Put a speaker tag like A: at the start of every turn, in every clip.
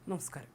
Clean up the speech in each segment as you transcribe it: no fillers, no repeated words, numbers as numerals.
A: നമസ്കാരം.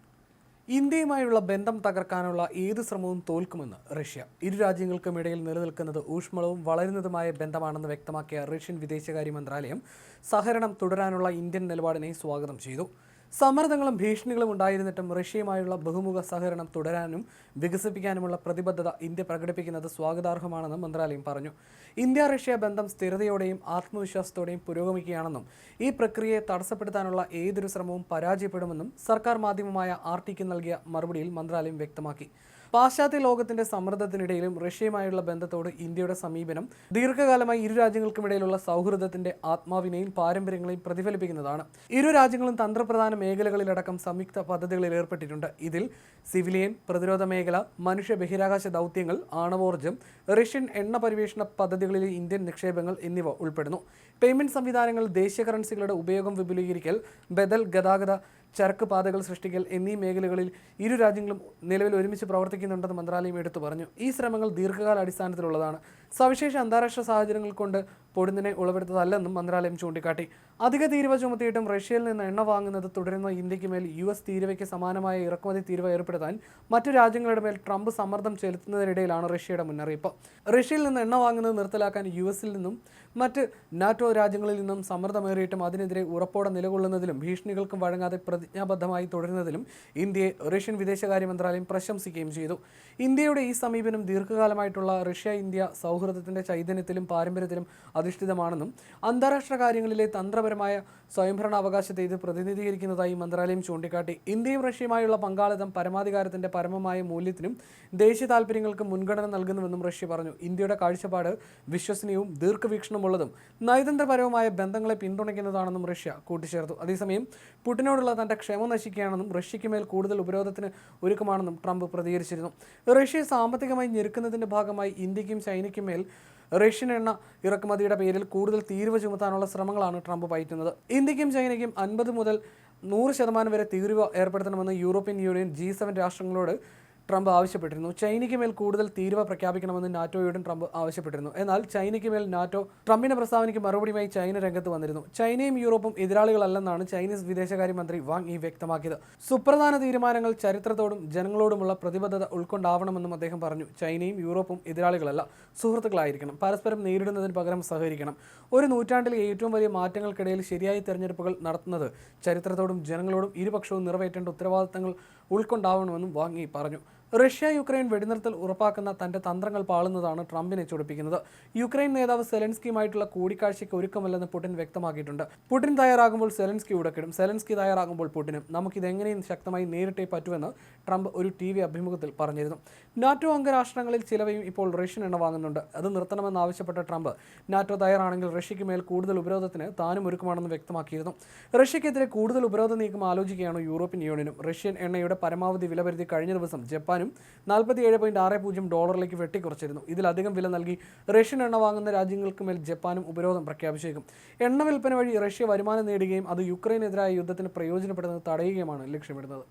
A: ഇന്ത്യയുമായുള്ള ബന്ധം തകർക്കാനുള്ള ഏത് ശ്രമവും തോൽക്കുമെന്ന് റഷ്യ. ഇരു രാജ്യങ്ങൾക്കുമിടയിൽ നിലനിൽക്കുന്നത് ഊഷ്മളവും വളരുന്നതുമായ ബന്ധമാണെന്ന് വ്യക്തമാക്കിയ റഷ്യൻ വിദേശകാര്യ മന്ത്രാലയം സഹകരണം തുടരാനുള്ള ഇന്ത്യൻ നിലപാടിനെ സ്വാഗതം ചെയ്തു. സമ്മർദ്ദങ്ങളും ഭീഷണികളും ഉണ്ടായിരുന്നിട്ടും റഷ്യയുമായുള്ള ബഹുമുഖ സഹകരണം തുടരാനും വികസിപ്പിക്കാനുമുള്ള പ്രതിബദ്ധത ഇന്ത്യ പ്രകടിപ്പിക്കുന്നത് സ്വാഗതാർഹമാണെന്ന് മന്ത്രാലയം പറഞ്ഞു. ഇന്ത്യ റഷ്യ ബന്ധം സ്ഥിരതയോടെയും ആത്മവിശ്വാസത്തോടെയും പുരോഗമിക്കുകയാണെന്നും ഈ പ്രക്രിയയെ തടസ്സപ്പെടുത്താനുള്ള ഏതൊരു ശ്രമവും പരാജയപ്പെടുമെന്നും സർക്കാർ മാധ്യമമായ RTക്ക് നൽകിയ മറുപടിയിൽ മന്ത്രാലയം വ്യക്തമാക്കി. പാശ്ചാത്യ ലോകത്തിന്റെ സമ്മർദ്ദത്തിനിടയിലും റഷ്യയുമായുള്ള ബന്ധത്തോട് ഇന്ത്യയുടെ സമീപനം ദീർഘകാലമായി ഇരു രാജ്യങ്ങൾക്കുമിടയിലുള്ള സൗഹൃദത്തിന്റെ ആത്മാവിനെയും പാരമ്പര്യങ്ങളെയും പ്രതിഫലിപ്പിക്കുന്നതാണ്. ഇരു രാജ്യങ്ങളും തന്ത്രപ്രധാന മേഖലകളിലടക്കം സംയുക്ത പദ്ധതികളിൽ ഏർപ്പെട്ടിട്ടുണ്ട്. ഇതിൽ സിവിലിയൻ, പ്രതിരോധ മേഖല, മനുഷ്യ ബഹിരാകാശ ദൗത്യങ്ങൾ, ആണവോർജ്ജം, റഷ്യൻ എണ്ണ പരിവേഷണ പദ്ധതികളിലെ ഇന്ത്യൻ നിക്ഷേപങ്ങൾ എന്നിവ ഉൾപ്പെടുന്നു. പേയ്മെന്റ് സംവിധാനങ്ങൾ, ദേശീയ കറൻസികളുടെ ഉപയോഗം വിപുലീകരിക്കൽ, ബദൽ ഗതാഗത ചരക്ക് പാതകൾ സൃഷ്ടിക്കൽ എന്നീ മേഖലകളിൽ ഇരു രാജ്യങ്ങളും നിലവിൽ ഒരുമിച്ച് പ്രവർത്തിക്കുന്നുണ്ടെന്ന് മന്ത്രാലയം എടുത്തു പറഞ്ഞു. ഈ ശ്രമങ്ങൾ ദീർഘകാല അടിസ്ഥാനത്തിലുള്ളതാണ്. സവിശേഷ അന്താരാഷ്ട്ര സാഹചര്യങ്ങൾ കൊണ്ട് പൊടുന്നതിനെ ഉളവെടുത്തതല്ലെന്നും മന്ത്രാലയം ചൂണ്ടിക്കാട്ടി. അധിക തീരുവ ചുമത്തിയിട്ടും റഷ്യയിൽ നിന്ന് എണ്ണ വാങ്ങുന്നത് തുടരുന്ന ഇന്ത്യക്ക് മേൽ US തീരുവയ്ക്ക് സമാനമായ ഇറക്കുമതി തീരുവ ഏർപ്പെടുത്താൻ മറ്റു രാജ്യങ്ങളുടെ മേൽ ട്രംപ് സമ്മർദ്ദം ചെലുത്തുന്നതിനിടയിലാണ് റഷ്യയുടെ മുന്നറിയിപ്പ്. റഷ്യയിൽ നിന്ന് എണ്ണ വാങ്ങുന്നത് നിർത്തലാക്കാൻ US നിന്നും മറ്റ് NATO രാജ്യങ്ങളിൽ നിന്നും സമ്മർദ്ദമേറിയിട്ടും അതിനെതിരെ ഉറപ്പോടെ നിലകൊള്ളുന്നതിലും ഭീഷണികൾക്കും വഴങ്ങാതെ പ്രതിജ്ഞാബദ്ധമായി തുടരുന്നതിലും ഇന്ത്യയെ റഷ്യൻ വിദേശകാര്യ മന്ത്രാലയം പ്രശംസിക്കുകയും ചെയ്തു. ഇന്ത്യയുടെ ഈ സമീപനം ദീർഘകാലമായിട്ടുള്ള റഷ്യ-ഇന്ത്യ സൗഹൃദത്തിന്റെ ചൈതന്യത്തിലും പാരമ്പര്യത്തിലും അധിഷ്ഠിതമാണെന്നും അന്താരാഷ്ട്ര കാര്യങ്ങളിലെ തന്ത്രപരമായ സ്വയംഭരണാവകാശത്തെ ഇത് പ്രതിനിധീകരിക്കുന്നതായി മന്ത്രാലയം ചൂണ്ടിക്കാട്ടി. ഇന്ത്യയും റഷ്യയുമായുള്ള പങ്കാളിത്തം പരമാധികാരത്തിന്റെ പരമമായ മൂല്യത്തിനും ദേശീയ താൽപര്യങ്ങൾക്കും മുൻഗണന നൽകുന്നുവെന്നും റഷ്യ പറഞ്ഞു. ഇന്ത്യയുടെ കാഴ്ചപ്പാട് വിശ്വസനീയവും ദീർഘവീക്ഷണമുള്ളതും നയതന്ത്രപരവുമായ ബന്ധങ്ങളെ പിന്തുണയ്ക്കുന്നതാണെന്നും റഷ്യ കൂട്ടിച്ചേർത്തു. അതേസമയം പുടിനോടുള്ള തന്റെ ക്ഷമ നശിക്കുകയാണെന്നും റഷ്യയ്ക്ക് മേൽ കൂടുതൽ ഉപരോധത്തിന് ഒരുക്കമാണെന്നും ട്രംപ് പ്രതികരിച്ചിരുന്നു. റഷ്യയെ സാമ്പത്തികമായി ഞെരുക്കുന്നതിന്റെ ഭാഗമായി ഇന്ത്യക്കും ചൈനയ്ക്കും മേൽ റഷ്യൻ എണ്ണ ഇറക്കുമതിയുടെ പേരിൽ കൂടുതൽ തീരുവ ചുമത്താനുള്ള ശ്രമങ്ങളാണ് ട്രംപ് പയറ്റുന്നത്. ഇന്ത്യക്കും ചൈനയ്ക്കും 50 മുതൽ 100% വരെ തീരുവ ഏർപ്പെടുത്തണമെന്ന് യൂറോപ്യൻ യൂണിയൻ G7 രാഷ്ട്രങ്ങളോട് ട്രംപ് ആവശ്യപ്പെട്ടിരുന്നു. ചൈനയ്ക്ക് മേൽ കൂടുതൽ തീരുവ പ്രഖ്യാപിക്കണമെന്ന് നാറ്റോയോടും ട്രംപ് ആവശ്യപ്പെട്ടിരുന്നു. എന്നാൽ ചൈനയ്ക്ക് മേൽ നാറ്റോ ട്രംപിന്റെ പ്രസ്താവനയ്ക്ക് മറുപടിയുമായി ചൈന രംഗത്ത് വന്നിരുന്നു. ചൈനയും യൂറോപ്പും എതിരാളികളല്ലെന്നാണ് ചൈനീസ് വിദേശകാര്യമന്ത്രി വാങ് യി വ്യക്തമാക്കിയത്. സുപ്രധാന തീരുമാനങ്ങൾ ചരിത്രത്തോടും ജനങ്ങളോടുമുള്ള പ്രതിബദ്ധത ഉൾക്കൊണ്ടാവണമെന്നും അദ്ദേഹം പറഞ്ഞു. ചൈനയും യൂറോപ്പും എതിരാളികളല്ല, സുഹൃത്തുക്കളായിരിക്കണം. പരസ്പരം നേരിടുന്നതിന് പകരം സഹകരിക്കണം. ഒരു നൂറ്റാണ്ടിലെ ഏറ്റവും വലിയ മാറ്റങ്ങൾക്കിടയിൽ ശരിയായ തെരഞ്ഞെടുപ്പുകൾ നടത്തുന്നത് ചരിത്രത്തോടും ജനങ്ങളോടും ഇരുപക്ഷവും നിറവേറ്റേണ്ട ഉത്തരവാദിത്തങ്ങൾ ഉൾക്കൊണ്ടാവണമെന്നും വാങ് യി പറഞ്ഞു. റഷ്യ-യുക്രൈൻ വെടിനിർത്തൽ ഉറപ്പാക്കുന്ന തന്റെ തന്ത്രങ്ങൾ പാളുന്നതാണ് ട്രംപിനെ ചൊടിപ്പിക്കുന്നത്. യുക്രൈൻ നേതാവ് സെലൻസ്കിയുമായിട്ടുള്ള കൂടിക്കാഴ്ചയ്ക്ക് ഒരുക്കമല്ലെന്ന് പുടിൻ വ്യക്തമാക്കിയിട്ടുണ്ട്. പുടിൻ തയ്യാറാകുമ്പോൾ സെലൻസ്കി ഉടക്കിടും, സെലൻസ്കി തയ്യാറാകുമ്പോൾ പുടിനും. നമുക്കിതെങ്ങനെയും ശക്തമായി നേരിട്ടേ പറ്റുമെന്ന് ട്രംപ് ഒരു TV അഭിമുഖത്തിൽ പറഞ്ഞിരുന്നു. നാറ്റോ അംഗരാഷ്ട്രങ്ങളിൽ ചിലവയും ഇപ്പോൾ റഷ്യൻ എണ്ണ വാങ്ങുന്നുണ്ട്. അത് നിർത്തണമെന്നാവശ്യപ്പെട്ട ട്രംപ് നാറ്റോ തയ്യാറാണെങ്കിൽ റഷ്യയ്ക്ക് മേൽ കൂടുതൽ ഉപരോധത്തിന് താനും ഒരുക്കമാണെന്ന് വ്യക്തമാക്കിയിരുന്നു. റഷ്യയ്ക്കെതിരെ കൂടുതൽ ഉപരോധ നീക്കം ആലോചിക്കുകയാണ് യൂറോപ്യൻ യൂണിയനും. റഷ്യൻ എണ്ണയുടെ പരമാവധി വിലപരിധി കഴിഞ്ഞ ദിവസം ജപ്പാനും $47.60 വെട്ടിക്കുറച്ചിരുന്നു. ഇതിലധികം വില നൽകി റഷ്യൻ എണ്ണ വാങ്ങുന്ന രാജ്യങ്ങൾക്ക് മേൽ ജപ്പാനും ഉപരോധം പ്രഖ്യാപിച്ചേക്കും. എണ്ണ വിൽപ്പന വഴി റഷ്യ വരുമാനം നേടുകയും അത് യുക്രൈനെതിരായ യുദ്ധത്തിന് പ്രയോജനപ്പെടുന്നത് തടയുകയുമാണ് ലക്ഷ്യമിടുന്നത്.